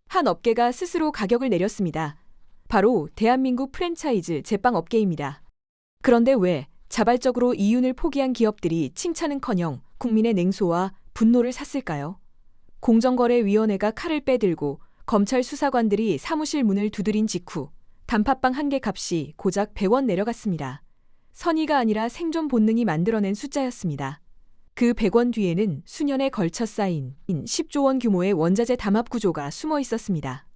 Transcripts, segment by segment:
한 업계가 스스로 가격을 내렸습니다. 바로 대한민국 프랜차이즈 제빵 업계입니다. 그런데 왜 자발적으로 이윤을 포기한 기업들이 칭찬은커녕 국민의 냉소와 분노를 샀을까요? 공정거래위원회가 칼을 빼들고 검찰 수사관들이 사무실 문을 두드린 직후 단팥빵 한 개 값이 고작 100원 내려갔습니다. 선의가 아니라 생존 본능이 만들어낸 숫자였습니다. 그 100원 뒤에는 수년에 걸쳐 쌓인 10조 원 규모의 원자재 담합 구조가 숨어 있었습니다.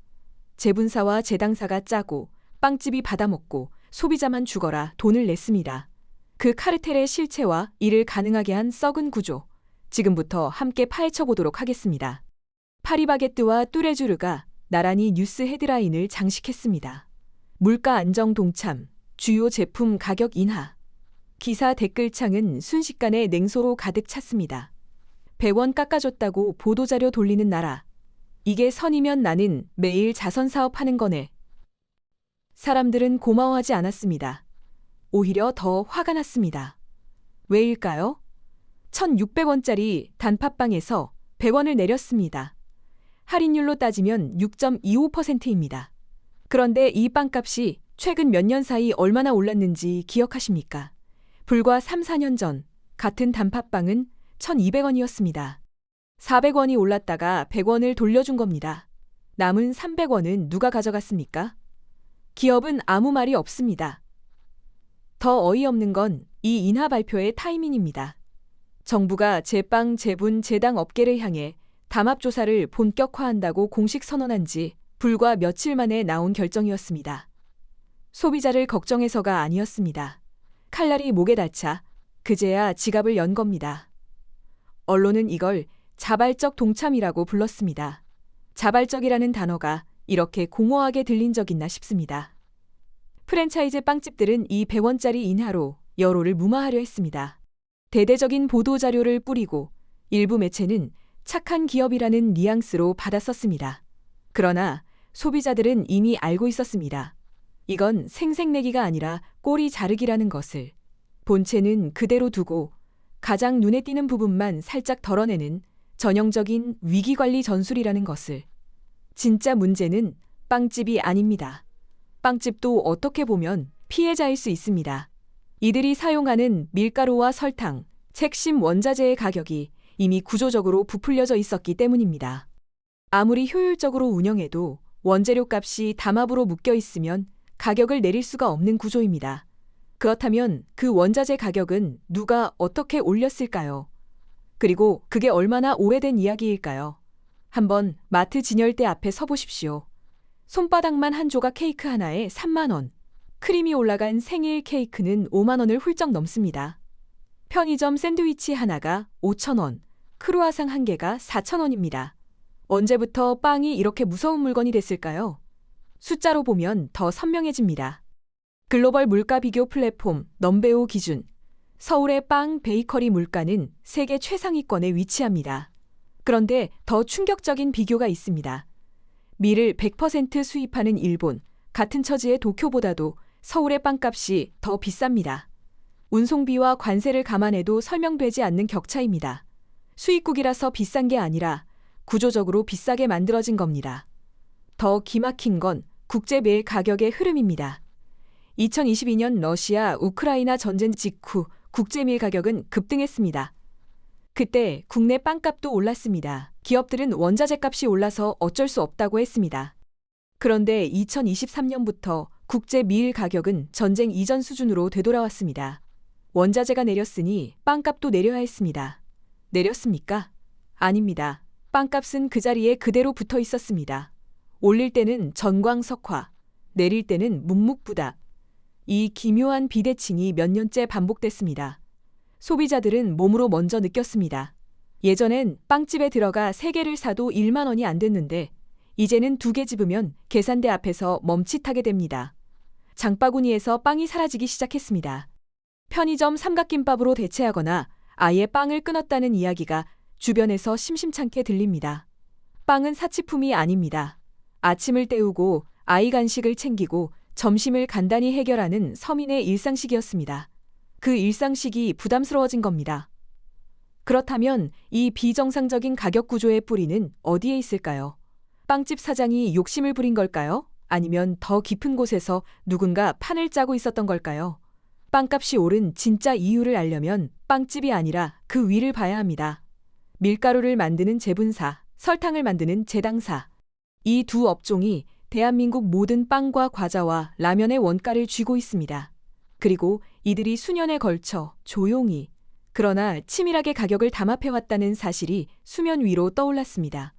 제분사와 제당사가 짜고 빵집이 받아먹고 소비자만 죽어라 돈을 냈습니다. 그 카르텔의 실체와 이를 가능하게 한 썩은 구조, 지금부터 함께 파헤쳐 보도록 하겠습니다. 파리바게뜨와 뚜레쥬르가 나란히 뉴스 헤드라인을 장식했습니다. 물가 안정 동참, 주요 제품 가격 인하. 기사 댓글창은 순식간에 냉소로 가득 찼습니다. 100원 깎아줬다고 보도자료 돌리는 나라. 이게 선이면 나는 매일 자선사업 하는 거네. 사람들은 고마워하지 않았습니다. 오히려 더 화가 났습니다. 왜일까요? 1,600원짜리 단팥빵에서 100원을 내렸습니다. 할인율로 따지면 6.25%입니다. 그런데 이 빵값이 최근 몇 년 사이 얼마나 올랐는지 기억하십니까? 불과 3, 4년 전 같은 단팥빵은 1,200원이었습니다. 400원이 올랐다가 100원을 돌려준 겁니다. 남은 300원은 누가 가져갔습니까? 기업은 아무 말이 없습니다. 더 어이없는 건 이 인하 발표의 타이밍입니다. 정부가 제빵, 제분, 제당 업계를 향해 담합조사를 본격화한다고 공식 선언한 지 불과 며칠 만에 나온 결정이었습니다. 소비자를 걱정해서가 아니었습니다. 칼날이 목에 닿자 그제야 지갑을 연 겁니다. 언론은 이걸 자발적 동참이라고 불렀습니다. 자발적이라는 단어가 이렇게 공허하게 들린 적 있나 싶습니다. 프랜차이즈 빵집들은 이 100원짜리 인하로 여론을 무마하려 했습니다. 대대적인 보도자료를 뿌리고 일부 매체는 착한 기업이라는 뉘앙스로 받아썼습니다. 그러나 소비자들은 이미 알고 있었습니다. 이건 생색내기가 아니라 꼬리 자르기라는 것을. 본체는 그대로 두고 가장 눈에 띄는 부분만 살짝 덜어내는 전형적인 위기관리 전술이라는 것을. 진짜 문제는 빵집이 아닙니다. 빵집도 어떻게 보면 피해자일 수 있습니다. 이들이 사용하는 밀가루와 설탕, 핵심 원자재의 가격이 이미 구조적으로 부풀려져 있었기 때문입니다. 아무리 효율적으로 운영해도 원재료 값이 담합으로 묶여 있으면 가격을 내릴 수가 없는 구조입니다. 그렇다면 그 원자재 가격은 누가 어떻게 올렸을까요? 그리고 그게 얼마나 오래된 이야기일까요? 한번 마트 진열대 앞에 서보십시오. 손바닥만 한 조각 케이크 하나에 3만 원, 크림이 올라간 생일 케이크는 5만 원을 훌쩍 넘습니다. 편의점 샌드위치 하나가 5천 원, 크루아상 한 개가 4천 원입니다. 언제부터 빵이 이렇게 무서운 물건이 됐을까요? 숫자로 보면 더 선명해집니다. 글로벌 물가 비교 플랫폼 넘베오 기준, 서울의 빵 베이커리 물가는 세계 최상위권에 위치합니다. 그런데 더 충격적인 비교가 있습니다. 밀을 100% 수입하는 일본, 같은 처지의 도쿄보다도 서울의 빵값이 더 비쌉니다. 운송비와 관세를 감안해도 설명되지 않는 격차입니다. 수입국이라서 비싼 게 아니라 구조적으로 비싸게 만들어진 겁니다. 더 기막힌 건 국제 밀 가격의 흐름입니다. 2022년 러시아 우크라이나 전쟁 직후 국제 밀 가격은 급등했습니다. 그때 국내 빵값도 올랐습니다. 기업들은 원자재 값이 올라서 어쩔 수 없다고 했습니다. 그런데 2023년부터 국제 밀 가격은 전쟁 이전 수준으로 되돌아왔습니다. 원자재가 내렸으니 빵값도 내려야 했습니다. 내렸습니까? 아닙니다. 빵값은 그 자리에 그대로 붙어 있었습니다. 올릴 때는 전광석화, 내릴 때는 묵묵부답. 이 기묘한 비대칭이 몇 년째 반복됐습니다. 소비자들은 몸으로 먼저 느꼈습니다. 예전엔 빵집에 들어가 3개를 사도 1만 원이 안 됐는데 이제는 2개 집으면 계산대 앞에서 멈칫하게 됩니다. 장바구니에서 빵이 사라지기 시작했습니다. 편의점 삼각김밥으로 대체하거나 아예 빵을 끊었다는 이야기가 주변에서 심심찮게 들립니다. 빵은 사치품이 아닙니다. 아침을 때우고 아이 간식을 챙기고 점심을 간단히 해결하는 서민의 일상식이었습니다. 그 일상식이 부담스러워진 겁니다. 그렇다면 이 비정상적인 가격 구조의 뿌리는 어디에 있을까요? 빵집 사장이 욕심을 부린 걸까요? 아니면 더 깊은 곳에서 누군가 판을 짜고 있었던 걸까요? 빵값이 오른 진짜 이유를 알려면 빵집이 아니라 그 위를 봐야 합니다. 밀가루를 만드는 제분사, 설탕을 만드는 제당사. 이 두 업종이 대한민국 모든 빵과 과자와 라면의 원가를 쥐고 있습니다. 그리고 이들이 수년에 걸쳐 조용히, 그러나 치밀하게 가격을 담합해왔다는 사실이 수면 위로 떠올랐습니다.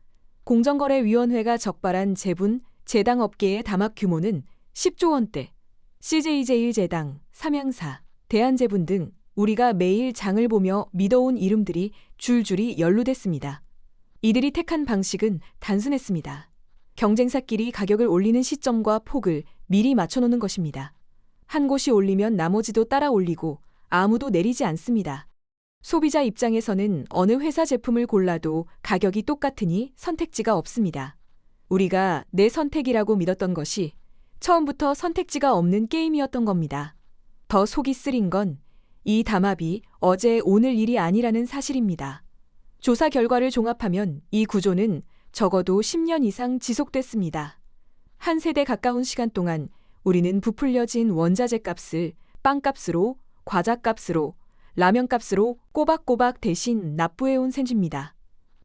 공정거래위원회가 적발한 제분, 제당 업계의 담합 규모는 10조 원대. CJ제일제당, 삼양사, 대한제분 등 우리가 매일 장을 보며 믿어온 이름들이 줄줄이 연루됐습니다. 이들이 택한 방식은 단순했습니다. 경쟁사끼리 가격을 올리는 시점과 폭을 미리 맞춰놓는 것입니다. 한 곳이 올리면 나머지도 따라 올리고 아무도 내리지 않습니다. 소비자 입장에서는 어느 회사 제품을 골라도 가격이 똑같으니 선택지가 없습니다. 우리가 내 선택이라고 믿었던 것이 처음부터 선택지가 없는 게임이었던 겁니다. 더 속이 쓰린 건 이 담합이 어제 오늘 일이 아니라는 사실입니다. 조사 결과를 종합하면 이 구조는 적어도 10년 이상 지속됐습니다. 한 세대 가까운 시간 동안 우리는 부풀려진 원자재 값을 빵값으로, 과자값으로, 라면값으로 꼬박꼬박 대신 납부해온 셈입니다.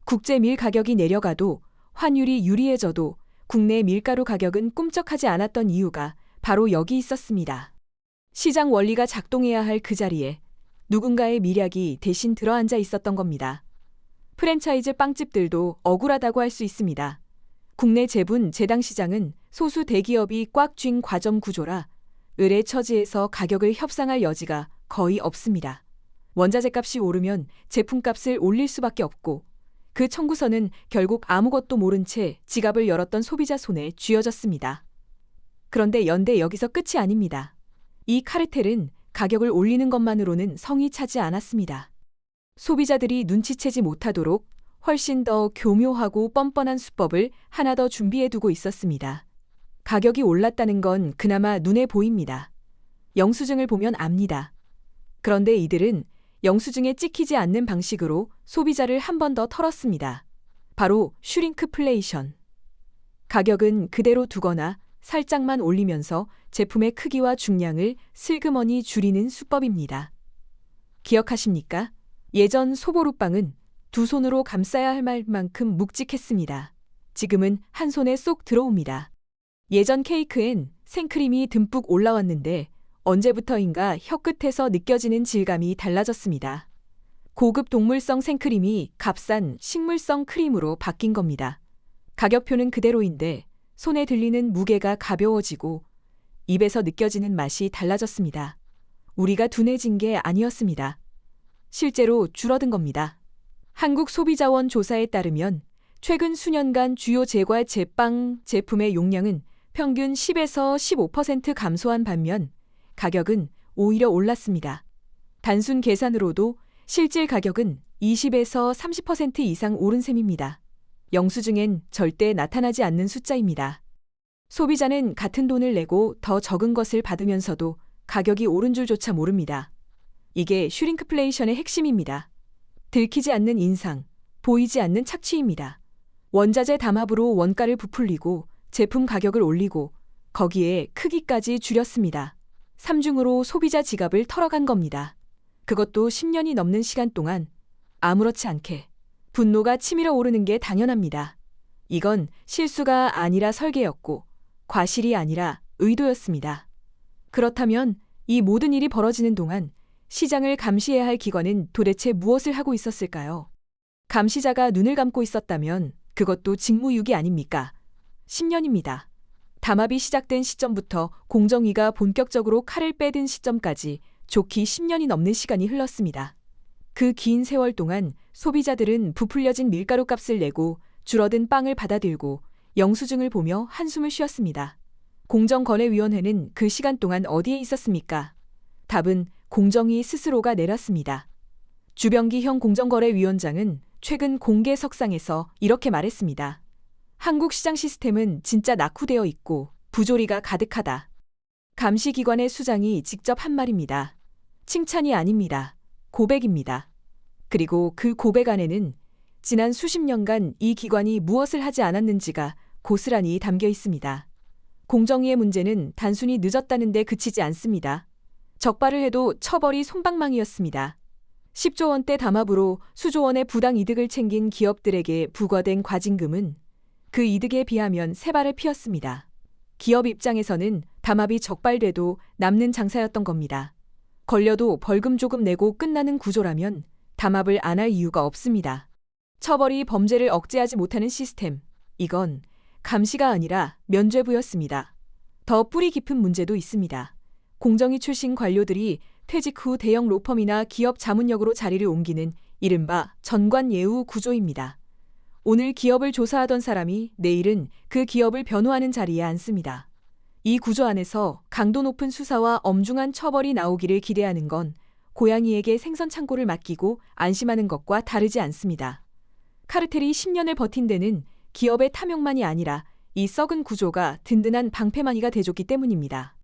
국제 밀 가격이 내려가도 환율이 유리해져도 국내 밀가루 가격은 꿈쩍하지 않았던 이유가 바로 여기 있었습니다. 시장 원리가 작동해야 할 그 자리에 누군가의 미략이 대신 들어앉아 있었던 겁니다. 프랜차이즈 빵집들도 억울하다고 할 수 있습니다. 국내 제분, 제당 시장은 소수 대기업이 꽉 쥔 과점 구조라 을의 처지에서 가격을 협상할 여지가 거의 없습니다. 원자재 값이 오르면 제품값을 올릴 수밖에 없고 그 청구서는 결국 아무것도 모른 채 지갑을 열었던 소비자 손에 쥐어졌습니다. 그런데 연대 여기서 끝이 아닙니다. 이 카르텔은 가격을 올리는 것만으로는 성이 차지 않았습니다. 소비자들이 눈치채지 못하도록 훨씬 더 교묘하고 뻔뻔한 수법을 하나 더 준비해두고 있었습니다. 가격이 올랐다는 건 그나마 눈에 보입니다. 영수증을 보면 압니다. 그런데 이들은 영수증에 찍히지 않는 방식으로 소비자를 한 번 더 털었습니다. 바로 슈링크플레이션. 가격은 그대로 두거나 살짝만 올리면서 제품의 크기와 중량을 슬그머니 줄이는 수법입니다. 기억하십니까? 예전 소보루빵은 두 손으로 감싸야 할 만큼 묵직했습니다. 지금은 한 손에 쏙 들어옵니다. 예전 케이크엔 생크림이 듬뿍 올라왔는데 언제부터인가 혀끝에서 느껴지는 질감이 달라졌습니다. 고급 동물성 생크림이 값싼 식물성 크림으로 바뀐 겁니다. 가격표는 그대로인데 손에 들리는 무게가 가벼워지고 입에서 느껴지는 맛이 달라졌습니다. 우리가 둔해진 게 아니었습니다. 실제로 줄어든 겁니다. 한국소비자원 조사에 따르면 최근 수년간 주요 제과 제빵 제품의 용량은 평균 10에서 15% 감소한 반면 가격은 오히려 올랐습니다. 단순 계산으로도 실질 가격은 20에서 30% 이상 오른 셈입니다. 영수증엔 절대 나타나지 않는 숫자입니다. 소비자는 같은 돈을 내고 더 적은 것을 받으면서도 가격이 오른 줄조차 모릅니다. 이게 슈링크플레이션의 핵심입니다. 들키지 않는 인상, 보이지 않는 착취입니다. 원자재 담합으로 원가를 부풀리고 제품 가격을 올리고 거기에 크기까지 줄였습니다. 삼중으로 소비자 지갑을 털어간 겁니다. 그것도 10년이 넘는 시간 동안 아무렇지 않게. 분노가 치밀어 오르는 게 당연합니다. 이건 실수가 아니라 설계였고 과실이 아니라 의도였습니다. 그렇다면 이 모든 일이 벌어지는 동안 시장을 감시해야 할 기관은 도대체 무엇을 하고 있었을까요? 감시자가 눈을 감고 있었다면 그것도 직무유기 아닙니까? 10년입니다. 담합이 시작된 시점부터 공정위가 본격적으로 칼을 빼든 시점까지 좋기 10년이 넘는 시간이 흘렀습니다. 그 긴 세월 동안 소비자들은 부풀려진 밀가루 값을 내고 줄어든 빵을 받아들고 영수증을 보며 한숨을 쉬었습니다. 공정거래위원회는 그 시간 동안 어디에 있었습니까? 답은 공정위 스스로가 내렸습니다. 주병기형 공정거래위원장은 최근 공개석상에서 이렇게 말했습니다. 한국 시장 시스템은 진짜 낙후되어 있고 부조리가 가득하다. 감시기관의 수장이 직접 한 말입니다. 칭찬이 아닙니다. 고백입니다. 그리고 그 고백 안에는 지난 수십 년간 이 기관이 무엇을 하지 않았는지가 고스란히 담겨 있습니다. 공정위의 문제는 단순히 늦었다는 데 그치지 않습니다. 적발을 해도 처벌이 솜방망이였습니다. 10조 원대 담합으로 수조 원의 부당 이득을 챙긴 기업들에게 부과된 과징금은 그 이득에 비하면 새발을 피웠습니다. 기업 입장에서는 담합이 적발돼도 남는 장사였던 겁니다. 걸려도 벌금 조금 내고 끝나는 구조라면 담합을 안 할 이유가 없습니다. 처벌이 범죄를 억제하지 못하는 시스템, 이건 감시가 아니라 면죄부였습니다. 더 뿌리 깊은 문제도 있습니다. 공정위 출신 관료들이 퇴직 후 대형 로펌이나 기업 자문역으로 자리를 옮기는 이른바 전관예우 구조입니다. 오늘 기업을 조사하던 사람이 내일은 그 기업을 변호하는 자리에 앉습니다. 이 구조 안에서 강도 높은 수사와 엄중한 처벌이 나오기를 기대하는 건 고양이에게 생선 창고를 맡기고 안심하는 것과 다르지 않습니다. 카르텔이 10년을 버틴 데는 기업의 탐욕만이 아니라 이 썩은 구조가 든든한 방패막이가 돼줬기 때문입니다.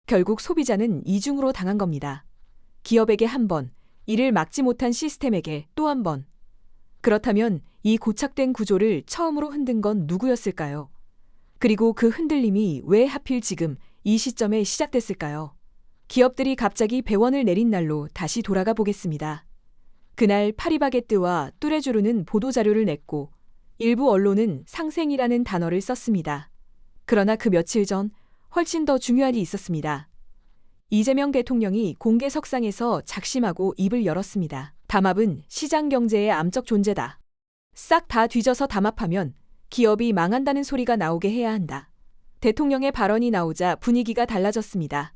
결국 소비자는 이중으로 당한 겁니다. 기업에게 한 번, 이를 막지 못한 시스템에게 또 한 번. 그렇다면 이 고착된 구조를 처음으로 흔든 건 누구였을까요? 그리고 그 흔들림이 왜 하필 지금 이 시점에 시작됐을까요? 기업들이 갑자기 배원을 내린 날로 다시 돌아가 보겠습니다. 그날 파리바게뜨와 뚜레쥬르는 보도자료를 냈고 일부 언론은 상생이라는 단어를 썼습니다. 그러나 그 며칠 전 훨씬 더 중요한 일이 있었습니다. 이재명 대통령이 공개석상에서 작심하고 입을 열었습니다. 담합은 시장 경제의 암적 존재다. 싹 다 뒤져서 담합하면 기업이 망한다는 소리가 나오게 해야 한다. 대통령의 발언이 나오자 분위기가 달라졌습니다.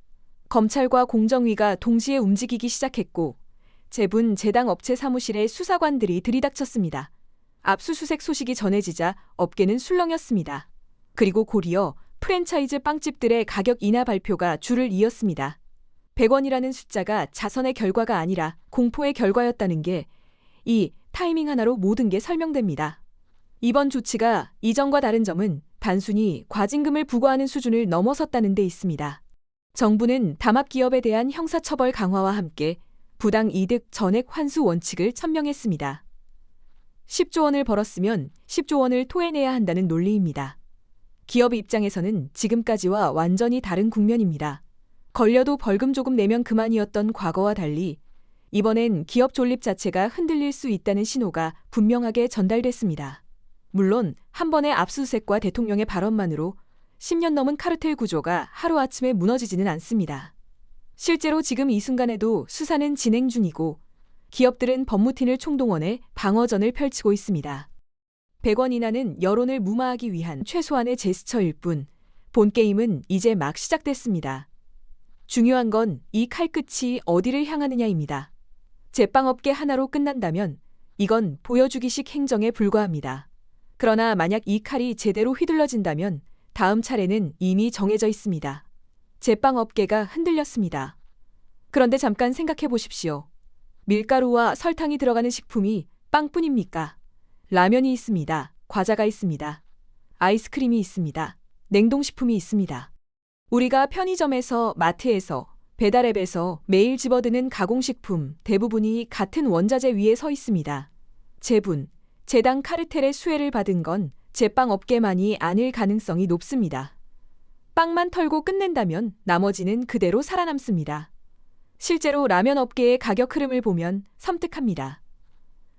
검찰과 공정위가 동시에 움직이기 시작했고 재분 재당 업체 사무실에 수사관들이 들이닥쳤습니다. 압수수색 소식이 전해지자 업계는 술렁였습니다. 그리고 곧이어 프랜차이즈 빵집들의 가격 인하 발표가 줄을 이었습니다. 100원이라는 숫자가 자선의 결과가 아니라 공포의 결과였다는 게 이 타이밍 하나로 모든 게 설명됩니다. 이번 조치가 이전과 다른 점은 단순히 과징금을 부과하는 수준을 넘어섰다는 데 있습니다. 정부는 담합기업에 대한 형사처벌 강화와 함께 부당 이득 전액 환수 원칙을 천명했습니다. 10조 원을 벌었으면 10조 원을 토해내야 한다는 논리입니다. 기업 입장에서는 지금까지와 완전히 다른 국면입니다. 걸려도 벌금 조금 내면 그만이었던 과거와 달리 이번엔 기업 존립 자체가 흔들릴 수 있다는 신호가 분명하게 전달됐습니다. 물론 한 번의 압수수색과 대통령의 발언만으로 10년 넘은 카르텔 구조가 하루아침에 무너지지는 않습니다. 실제로 지금 이 순간에도 수사는 진행 중이고 기업들은 법무팀을 총동원해 방어전을 펼치고 있습니다. 100원 이하는 여론을 무마하기 위한 최소한의 제스처일 뿐 본 게임은 이제 막 시작됐습니다. 중요한 건 이 칼끝이 어디를 향하느냐입니다. 제빵업계 하나로 끝난다면 이건 보여주기식 행정에 불과합니다. 그러나 만약 이 칼이 제대로 휘둘러진다면 다음 차례는 이미 정해져 있습니다. 제빵업계가 흔들렸습니다. 그런데 잠깐 생각해 보십시오. 밀가루와 설탕이 들어가는 식품이 빵뿐입니까? 라면이 있습니다. 과자가 있습니다. 아이스크림이 있습니다. 냉동식품이 있습니다. 우리가 편의점에서, 마트에서, 배달앱에서 매일 집어드는 가공식품 대부분이 같은 원자재 위에 서 있습니다. 재분, 재당 카르텔의 수혜를 받은 건 제빵업계만이 아닐 가능성이 높습니다. 빵만 털고 끝낸다면 나머지는 그대로 살아남습니다. 실제로 라면 업계의 가격 흐름을 보면 섬뜩합니다.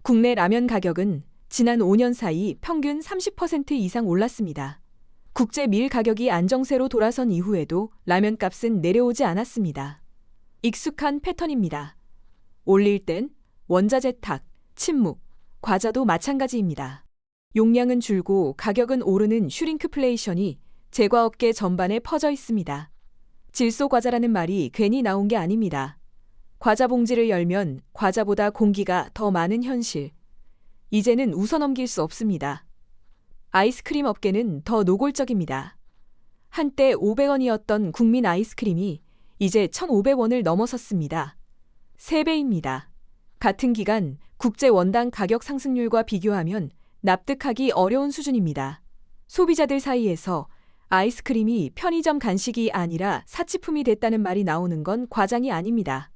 국내 라면 가격은 지난 5년 사이 평균 30% 이상 올랐습니다. 국제 밀 가격이 안정세로 돌아선 이후에도 라면 값은 내려오지 않았습니다. 익숙한 패턴입니다. 올릴 땐 원자재 탁, 침묵, 과자도 마찬가지입니다. 용량은 줄고 가격은 오르는 슈링크플레이션이 제과업계 전반에 퍼져 있습니다. 질소과자라는 말이 괜히 나온 게 아닙니다. 과자 봉지를 열면 과자보다 공기가 더 많은 현실. 이제는 웃어넘길 수 없습니다. 아이스크림 업계는 더 노골적입니다. 한때 500원이었던 국민 아이스크림이 이제 1,500원을 넘어섰습니다. 3배입니다. 같은 기간 국제 원당 가격 상승률과 비교하면 납득하기 어려운 수준입니다. 소비자들 사이에서 아이스크림이 편의점 간식이 아니라 사치품이 됐다는 말이 나오는 건 과장이 아닙니다.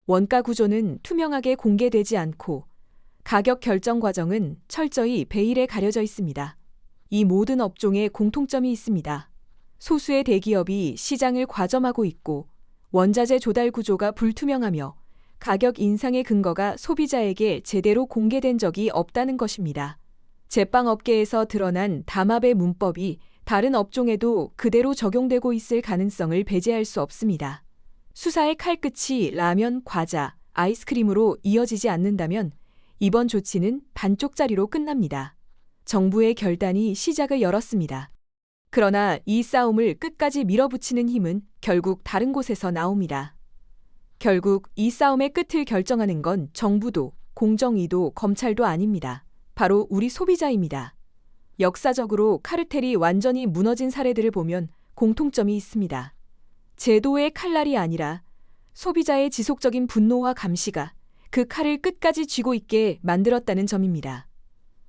원가 구조는 투명하게 공개되지 않고 가격 결정 과정은 철저히 베일에 가려져 있습니다. 이 모든 업종에 공통점이 있습니다. 소수의 대기업이 시장을 과점하고 있고 원자재 조달 구조가 불투명하며 가격 인상의 근거가 소비자에게 제대로 공개된 적이 없다는 것입니다. 제빵업계에서 드러난 담합의 문법이 다른 업종에도 그대로 적용되고 있을 가능성을 배제할 수 없습니다. 수사의 칼끝이 라면, 과자, 아이스크림으로 이어지지 않는다면 이번 조치는 반쪽짜리로 끝납니다. 정부의 결단이 시작을 열었습니다. 그러나 이 싸움을 끝까지 밀어붙이는 힘은 결국 다른 곳에서 나옵니다. 결국 이 싸움의 끝을 결정하는 건 정부도, 공정위도, 검찰도 아닙니다. 바로 우리 소비자입니다. 역사적으로 카르텔이 완전히 무너진 사례들을 보면 공통점이 있습니다. 제도의 칼날이 아니라 소비자의 지속적인 분노와 감시가 그 칼을 끝까지 쥐고 있게 만들었다는 점입니다.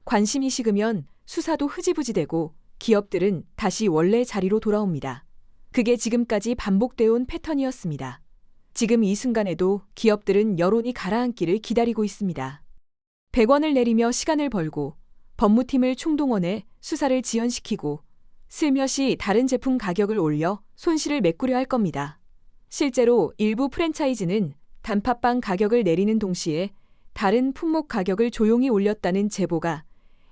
관심이 식으면 수사도 흐지부지되고 기업들은 다시 원래 자리로 돌아옵니다. 그게 지금까지 반복되어 온 패턴이었습니다. 지금 이 순간에도 기업들은 여론이 가라앉기를 기다리고 있습니다. 100원을 내리며 시간을 벌고 법무팀을 총동원해 수사를 지연시키고 슬며시 다른 제품 가격을 올려 손실을 메꾸려 할 겁니다. 실제로 일부 프랜차이즈는 단팥빵 가격을 내리는 동시에 다른 품목 가격을 조용히 올렸다는 제보가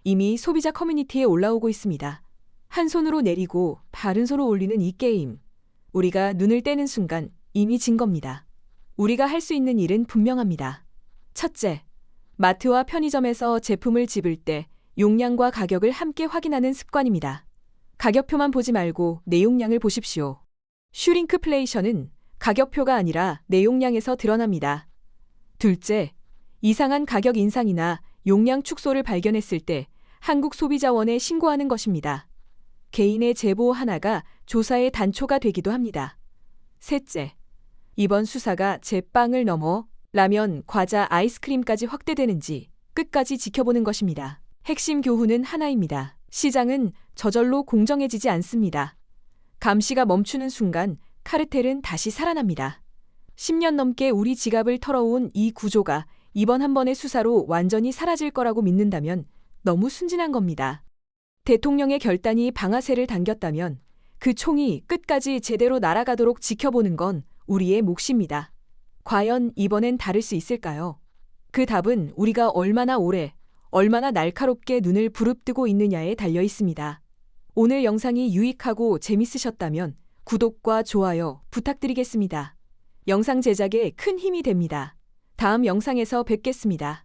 이미 소비자 커뮤니티에 올라오고 있습니다. 한 손으로 내리고 다른 손으로 올리는 이 게임. 우리가 눈을 떼는 순간 이미 진 겁니다. 우리가 할 수 있는 일은 분명합니다. 첫째, 마트와 편의점에서 제품을 집을 때 용량과 가격을 함께 확인하는 습관입니다. 가격표만 보지 말고 내용량을 보십시오. 슈링크플레이션은 가격표가 아니라 내용량에서 드러납니다. 둘째, 이상한 가격 인상이나 용량 축소를 발견했을 때 한국소비자원에 신고하는 것입니다. 개인의 제보 하나가 조사의 단초가 되기도 합니다. 셋째, 이번 수사가 제빵을 넘어 라면, 과자, 아이스크림까지 확대되는지 끝까지 지켜보는 것입니다. 핵심 교훈은 하나입니다. 시장은 저절로 공정해지지 않습니다. 감시가 멈추는 순간 카르텔은 다시 살아납니다. 10년 넘게 우리 지갑을 털어온 이 구조가 이번 한 번의 수사로 완전히 사라질 거라고 믿는다면 너무 순진한 겁니다. 대통령의 결단이 방아쇠를 당겼다면 그 총이 끝까지 제대로 날아가도록 지켜보는 건 우리의 몫입니다. 과연 이번엔 다를 수 있을까요? 그 답은 우리가 얼마나 오래, 얼마나 날카롭게 눈을 부릅뜨고 있느냐에 달려 있습니다. 오늘 영상이 유익하고 재밌으셨다면 구독과 좋아요 부탁드리겠습니다. 영상 제작에 큰 힘이 됩니다. 다음 영상에서 뵙겠습니다.